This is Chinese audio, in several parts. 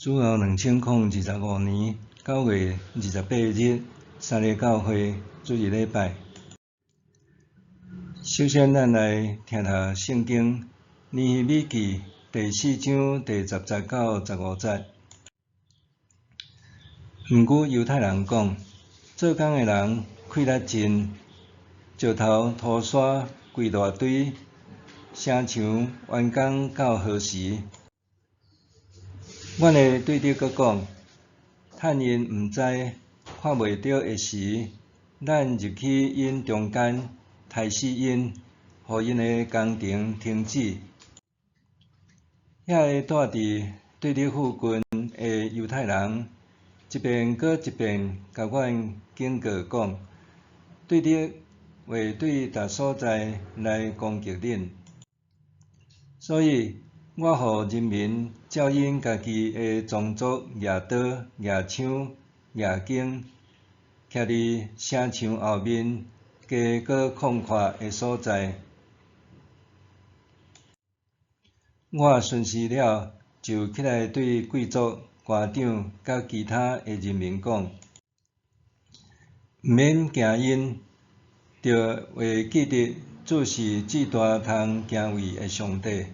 主后2025年9月28日，三个教会主日礼拜。首先，咱来听下圣经《尼希米记》第4章第10节到15节。毋过犹太人讲，做工的人气力真，石头土沙规大堆，城墙完工到何时？阮会对你阁讲，趁因毋知，看袂到的时，咱入去因中间，杀死因，互因的工程停止。遐个住伫对立附近的犹太人，一遍搁一遍甲阮警告讲，对立会对逐所在来攻击恁。所以，我互人民照因家己的宗族举刀、举枪、举弓，徛伫城墙后面加搁空旷的所在。我顺时了，就起来对贵族、官长甲其他的人民讲，毋免惊因，着会记得主是至大通敬畏的上帝。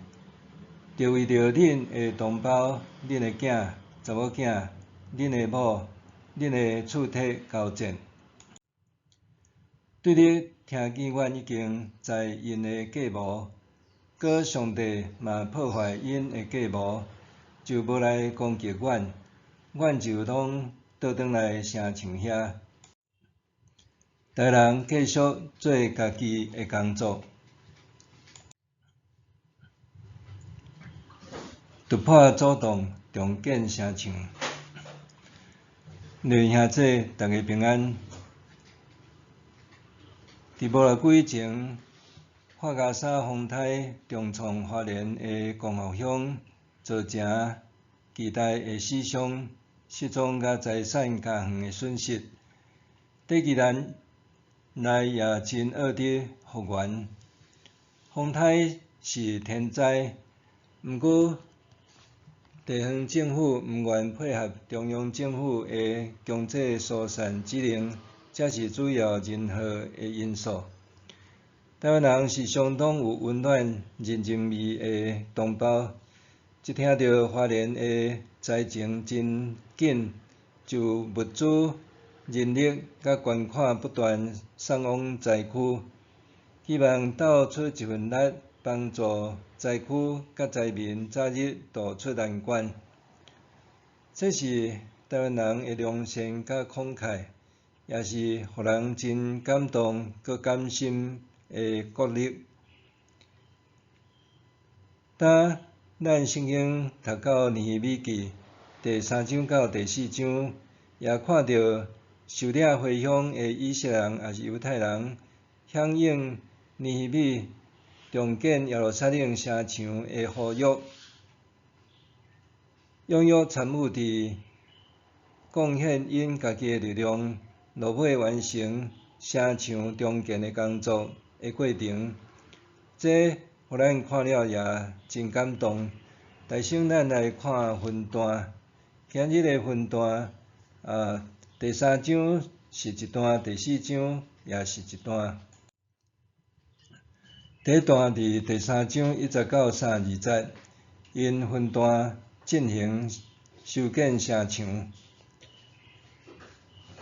着为着恁的同胞、恁的囝、查某囝、恁的某、恁的厝体交战。对你听见阮已经知因的计谋，搁上帝嘛破坏因的计谋，就无来攻击阮，阮就拢倒转来城墙遐。逐人继续做家己的工作。突破阻挡，重建城墙。弟兄兄姐，大家平安。伫无偌久以前，发芽沙风台重创花莲的光复乡，造成巨大的死伤、失踪甲财产加远的损失。第二年来也真恶的复原。风台是天灾，毋过地方政府毋愿配合中央政府的强制疏散指令，才是主要任何的因素。台湾人是相当有温暖、人情味的同胞，一听到花莲的灾情真紧，就物资、人力甲捐款不断送往灾区，希望斗出一份力，帮助灾区甲灾民早日渡出难关。这是台湾人的良善甲慷慨，也是互人真感动佮感心的鼓励。当咱圣经读到尼希米记第3章到第4章，也看到受领回乡的以色列人也是犹太人，响应尼希米重建耶路撒冷城墙的呼吁，踊跃参与伫贡献因家己的力量，落尾完成城墙重建的工作的过程。这互咱看了也真感动。大先咱来看分段，今日的分段，第3章是一段，第4章也是一段。第一段伫第3章1节到32节，因分段进行修建城墙。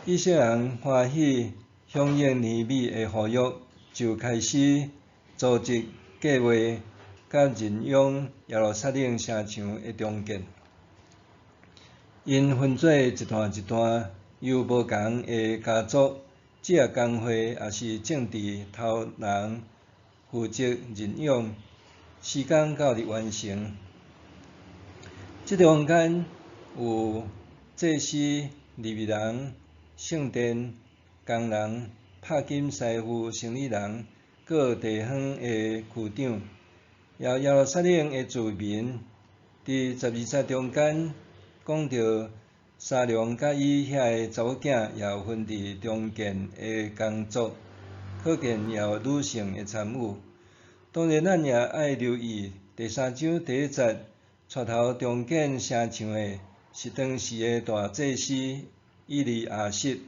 以色列人欢喜响应尼希米的呼吁，就开始组织计划甲任用耶路撒冷城墙的重建。因分做一段一段，由无同的家族、职业工会也是政治头人负责任用，时间到日完成。这中间有祭司、利未人、圣殿工人、拍金师傅、生意人，各地方的区长，耶路撒冷的居民。伫12节中间讲到沙龙甲伊遐个查某囝也有份伫重建的工作，可见也有女性的参与。当然，咱也爱留意第3章第1节，带头重建城墙的是当时的大祭司以利亚实，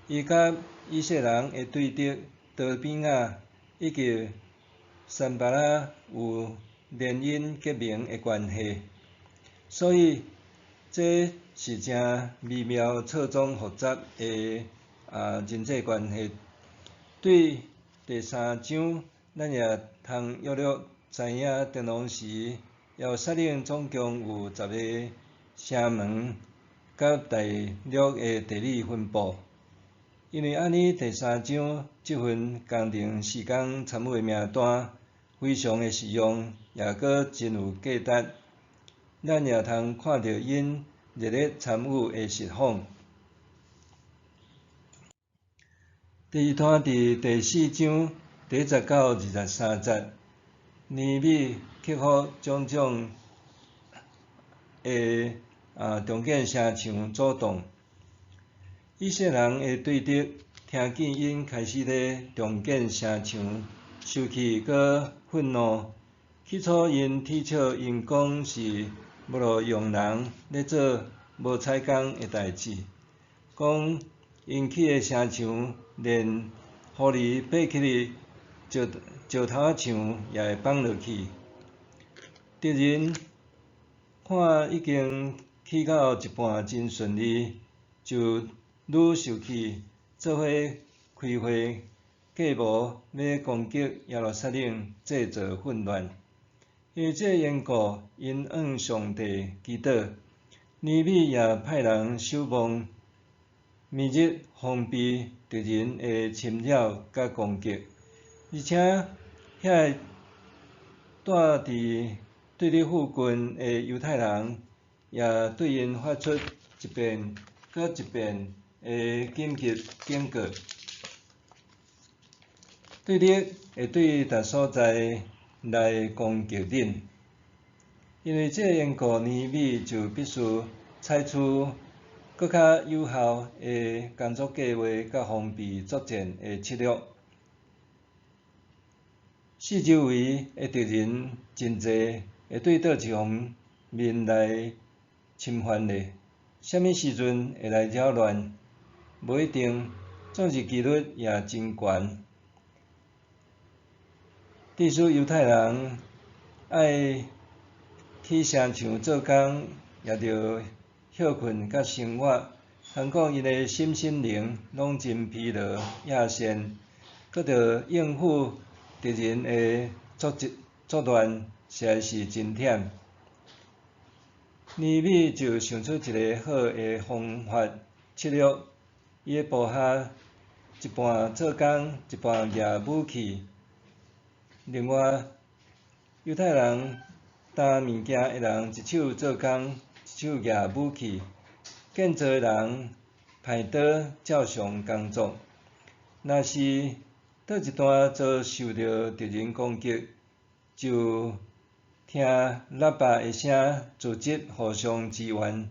伊甲以色列人的对敌多比亚以及散巴拉有联姻结盟的关系，所以这是真微妙、错综复杂的人际关系。对第3章，咱也通约略知影电农时耶路撒冷总共有10个城门，甲大陆的地理分布。因为按呢第3章这份工程时间参与的名单非常的实用，也阁真有价值，咱也通看到因热烈参与的实况。第二段伫第4章第19到23节，尼米克服种种的重建城墙阻挡。以色列人的对敌听见因开始咧重建城墙，生气佮愤怒。起初因踢笑因讲是无路用人咧做无采工的代志，讲因起的城墙连互你爬起石头仔墙也会放落去。敌人看已经起到一半真顺利，就愈受气，做伙开会计谋要攻击耶路撒冷，制造混乱。因为这缘故，因向上帝祈祷，尼米也派人守望，密日防备敌人的侵扰甲攻击，而且遐住伫对立附近的犹太人也对因发出一遍搁一遍的紧急警告。对敌会对逐所在来攻击恁，因为这缘故，尼米就必须采取搁较有效的工作计划甲防备作战的策略。四周围的敌人真济，会对倒一方面来侵犯咧？啥物时阵会来扰乱？无一定，总是几率也真悬。致使犹太人爱起城墙做工，也着休困甲生活，通讲因的心灵拢真疲劳亚线，搁着应付敌人的作乱，实在是真忝。尼米就想出一个好的方法策略，伊的部下一半做工，一半举武器。另外，犹太人担物件的人一手做工，一手举武器；建造的人派刀照常工作。若是倒一段遭受到敌人攻击，就听喇叭的声，组织互相支援。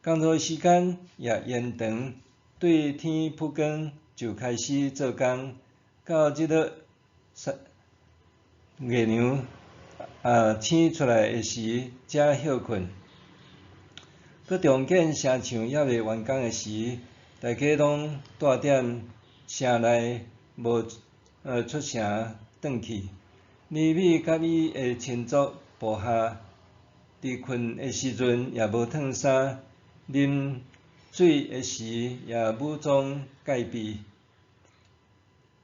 工作时间也延长，对天曝光就开始做工，到日落月亮醒出来的时才休困。搁重建城墙还未完工的时，大家拢住踮城内，无出城转去。尼米甲伊的亲族部下伫困的时阵也无脱衫，啉水的时也武装戒备。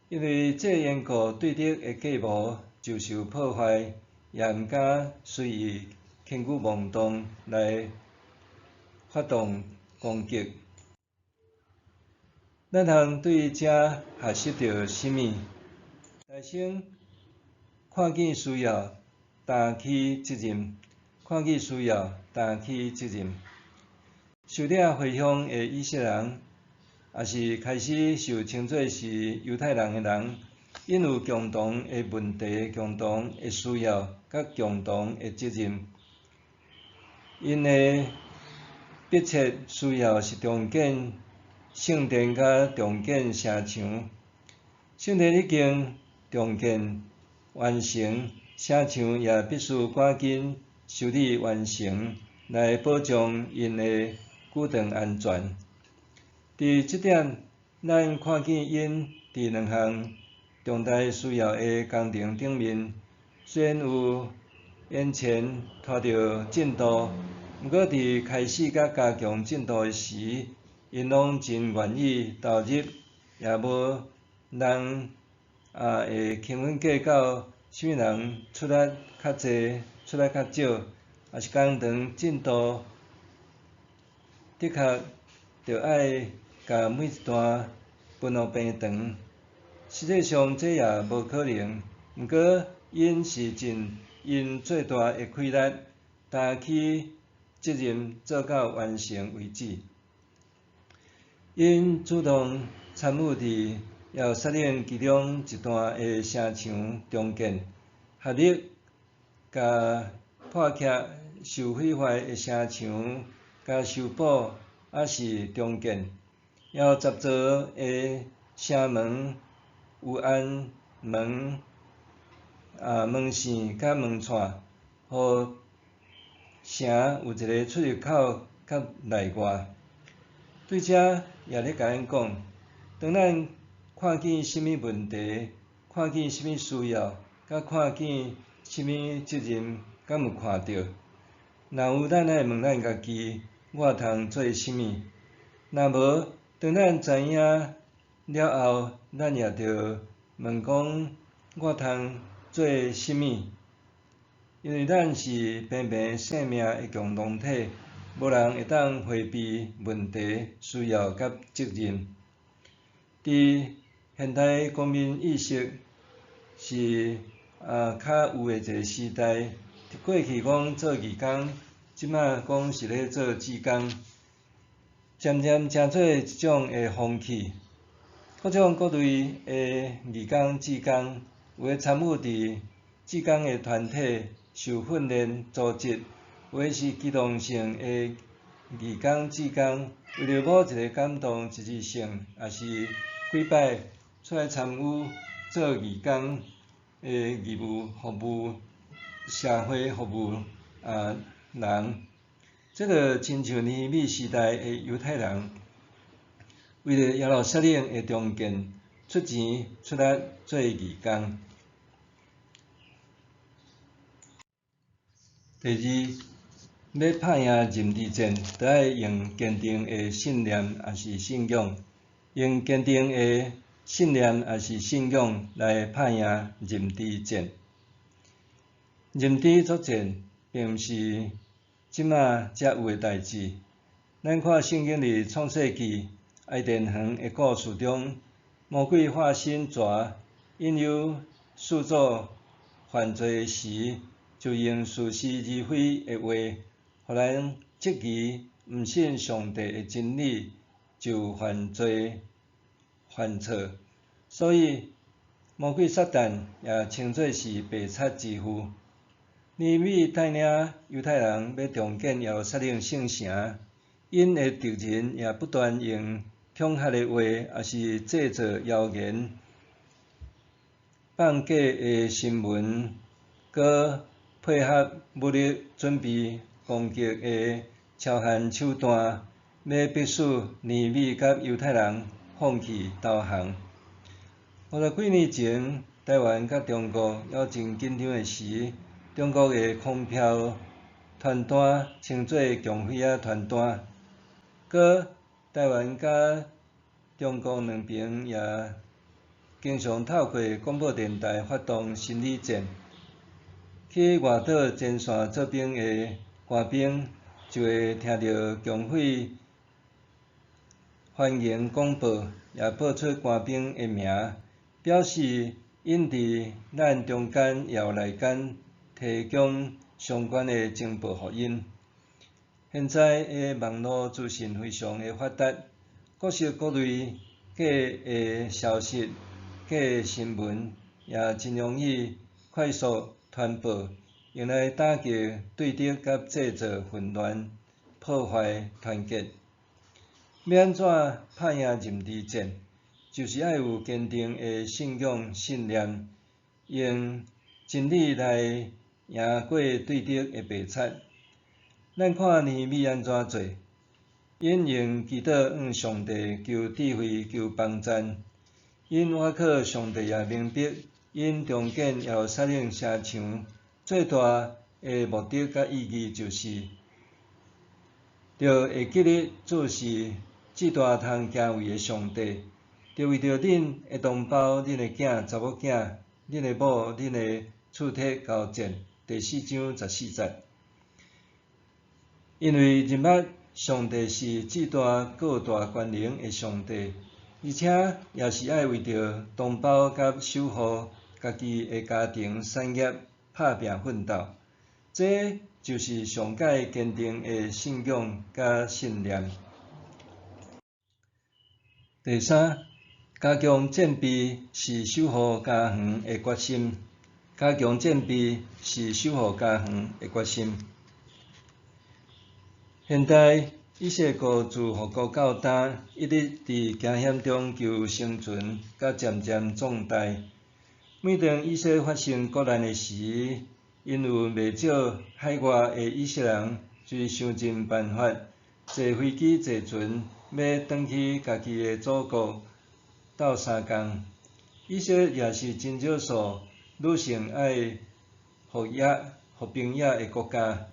因为这缘故，对敌的计谋就受破坏，也毋敢随意轻举妄动来发动攻击。咱通对这学习到啥物？大先看见需要，担起责任；看见需要，担起责任。受领回乡的以色列人，也是开始受称作是犹太人的人，因有共同的问题、共同的需要，甲共同的责任。因的迫切需要是重建圣殿甲重建城墙。圣殿已经重建完成，城墙也必须赶紧修理完成。来保障因的久长安全。伫即点，咱看见因伫两项重大需要的工程顶面，虽然有眼前拖着进度，毋过伫开始甲加强进度时，因拢真愿意投入，也无人会轻分计较啥物人出力较济、出力较少，也是工程进度的确着爱甲每一段分互平长。实际上这也无可能，毋过因是尽因最大的气力，担起责任做到完成为止。因主动参与伫要率领其中一段的城墙重建，合力甲破缺受毁坏的城墙甲修补，还是重建，要10座的城门、有安门、门线甲门串，互城有一个出入口甲内外。对这也咧甲咱讲，当咱看见啥物问题，看见啥物需要，甲看见啥物责任，敢有看到？若有，咱爱问咱家己，我通做啥物？若无，当咱知影了后，咱也着问讲，我通做啥物？因为咱是平平生命的共同体，无人会当回避问题、需要甲责任。伫现代公民意识是较有诶一个时代，过去讲做义工，即摆讲是咧做志工，渐渐成做一种诶风气。各种各类诶义工、志工，有诶参与伫志工诶团体受训练组织，有诶是机动性诶义工、志工，为着某一个感动、一致性，也是几摆出来参与做义工诶义务服务、社会服务人。这个亲像尼希米时代诶犹太人，为了耶路撒冷诶重建，出钱出力做义工。第二，要打赢任治战，着爱用坚定诶信念，也是信仰，用坚定诶信念也是信仰来打赢任治战。任治作战并毋是即马才有诶代志。咱看圣经里创世纪爱甸园诶故事中，魔鬼化身蛇，引诱始祖犯罪时，就用似是而非诶话，互咱质疑毋信上帝诶真理，就犯罪犯错。所以魔鬼撒旦也称作是白贼之父。尼希米带领犹太人要重建耶路撒冷圣城，因诶敌人也不断用恐吓诶话，也是制造谣言、放假诶新闻，搁配合武力准备攻击诶超限手段，要迫使尼希米甲犹太人放弃投降。50几年前，台湾甲中国还真紧张诶时，中国诶空飘传单称作共匪仔传单，搁台湾甲中国两边也经常透过广播电台发动心理战。去外岛前线做兵诶官兵，就会听到共匪欢迎广播，也报出官兵诶名，表示因伫咱中间也有来间提供相关诶情报互因。现在诶网络资讯非常诶发达，各式各类假诶消息、假诶新闻也真容易快速传播，用来打击对敌甲制造混乱、破坏团结。要安怎打赢任治战？就是要有坚定诶信仰、信念，用真理来赢过对敌诶白贼。咱看尼米安怎做？因用祈祷向上帝求智慧、求帮赞。因倚靠上帝也明白，因重建耶路撒冷城墙最大的目的甲意义，就是着会记日主是至大通敬畏的上帝，着为着恁的同胞、恁的囝、查某囝、恁的某、恁的厝体交战。第4章14节。因为认捌上帝是至大各大权能的上帝，而且也是爱为着同胞甲守护家己的家庭产业打拼奋斗，这就是上界坚定的信仰甲信念。第3，加强建备是守护家园的决心。加强建备是守护家园的决心。现代以色列自复国到今，一直伫惊险中求生存，甲渐渐壮大。每当以色列发生国难的时，因有袂少海外的以色列人，就是想尽办法坐飞机、坐船，要转去家己的祖国斗相共。以色列也是真少数女性爱服兵役的国家。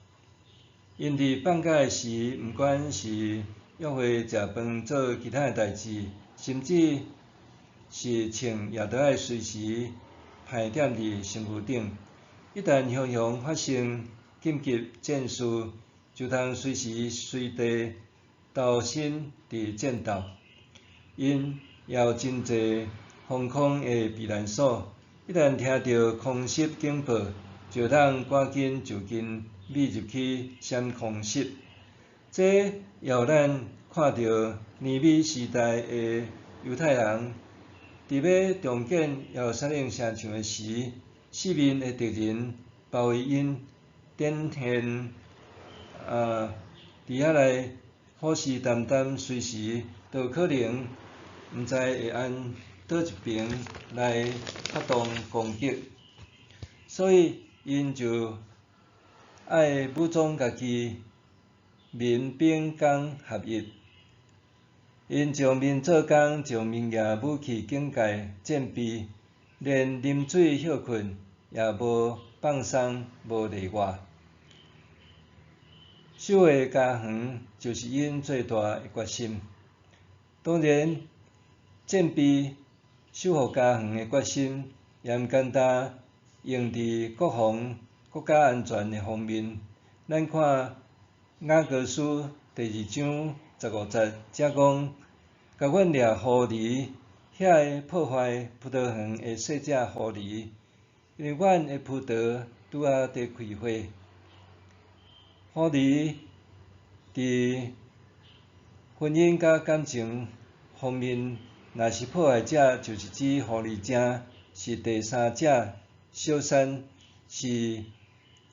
因伫放假时，毋管是约会食饭、做其他代志，甚至是穿，也都爱随时派踮伫身躯顶。一旦雄雄发生紧急战事，就通随时随地投身伫战斗。因也有真侪防空的避难所，一旦听到空袭警报，就通赶紧就近密入去闪空袭。这也有咱看到尼米时代的犹太人，伫要重建耶路撒冷城墙的时，四面的敌人包围因，展现伫遐内虎视眈眈，随时都可能毋知会按倒一边来发动攻击，所以因就爱武装家己，民兵工合一。因将面做工，将物件武器警戒战备，连啉水休困也无放松，无例外。守卫家园就是因最大的决心。当然，战备守护家园的决心也毋简单用伫国防、国家安全的方面。咱看雅各书第2章15节，则讲：甲阮掠狐狸，遐个破坏葡萄园的细只狐狸，因为阮的葡萄拄仔在开花。狐狸伫婚姻甲感情方面，若是破坏者，就是指狐狸精是第三者，小三是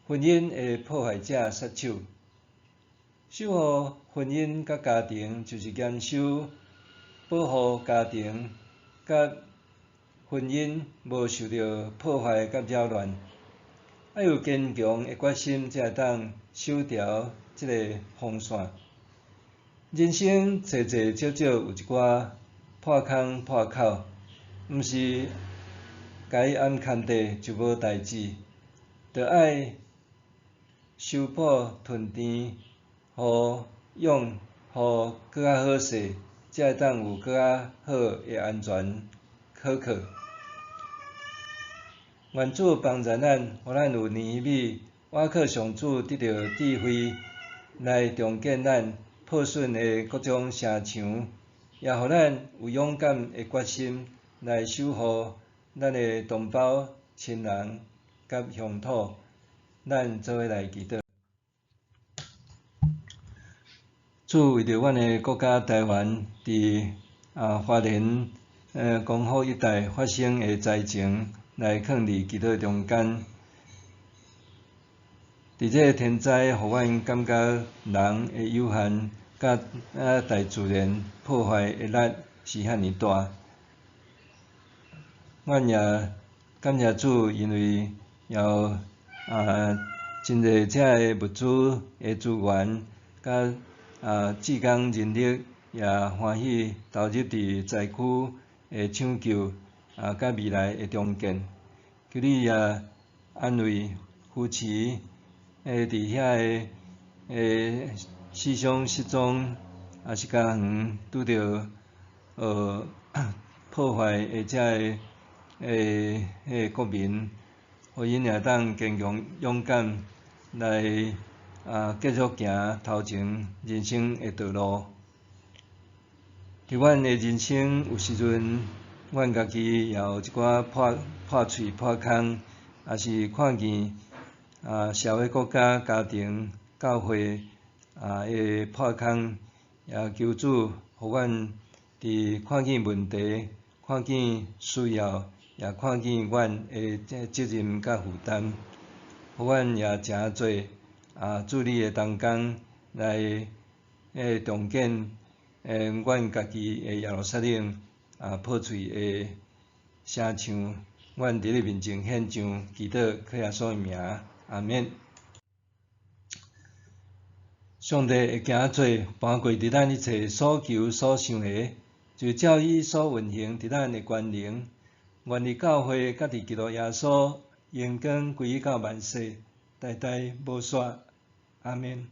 婚姻的破坏者、杀手。守护婚姻甲家庭，就是严守保护家庭甲婚姻无受到破坏甲扰乱。要有坚强的决心，才会当守牢即个防线。人生多多少少有一寡破空破口，毋是甲伊安牵地就无代志，着爱修补屯田，互用互搁较好势，才会当有搁较好的安全可靠。愿主帮助咱，互咱有年米，倚靠上主得到智慧，来重建咱破损的各种城墙，也互咱有勇敢的决心来守护咱的同胞、亲人甲乡土。咱做伙来祈祷。主为着阮的国家台湾伫花莲光复一带发生的灾情，来囥伫祈祷中间。伫这天灾，互阮感觉人的有限，甲大自然破坏的力是遐尼大。阮也感谢主，因为也有真侪遮个物资个资源，甲志工人力也欢喜投入伫灾区个抢救甲未来个重建。求你也安慰夫妻伫遐个死伤失踪，也是家园拄着破坏的遮个国民，互因也当坚强勇敢来继续行头前人生的道路。伫阮的人生有时阵，阮家己也有一寡破喙破空，也是看见社会国家家庭教会的破空，也求主互阮伫看见问题、看见需要，也看见阮的责任甲负担，互阮也诚做助你的同工来重建阮家己的耶路撒冷破碎的城墙。阮伫你面前献上祈祷，靠耶稣的名，阿免。上帝会行做，搬过伫咱一切所求所想的，就照伊所运行伫咱的权能。愿意教会甲伫基督耶稣，荣光归于到万世，代代无煞。阿免。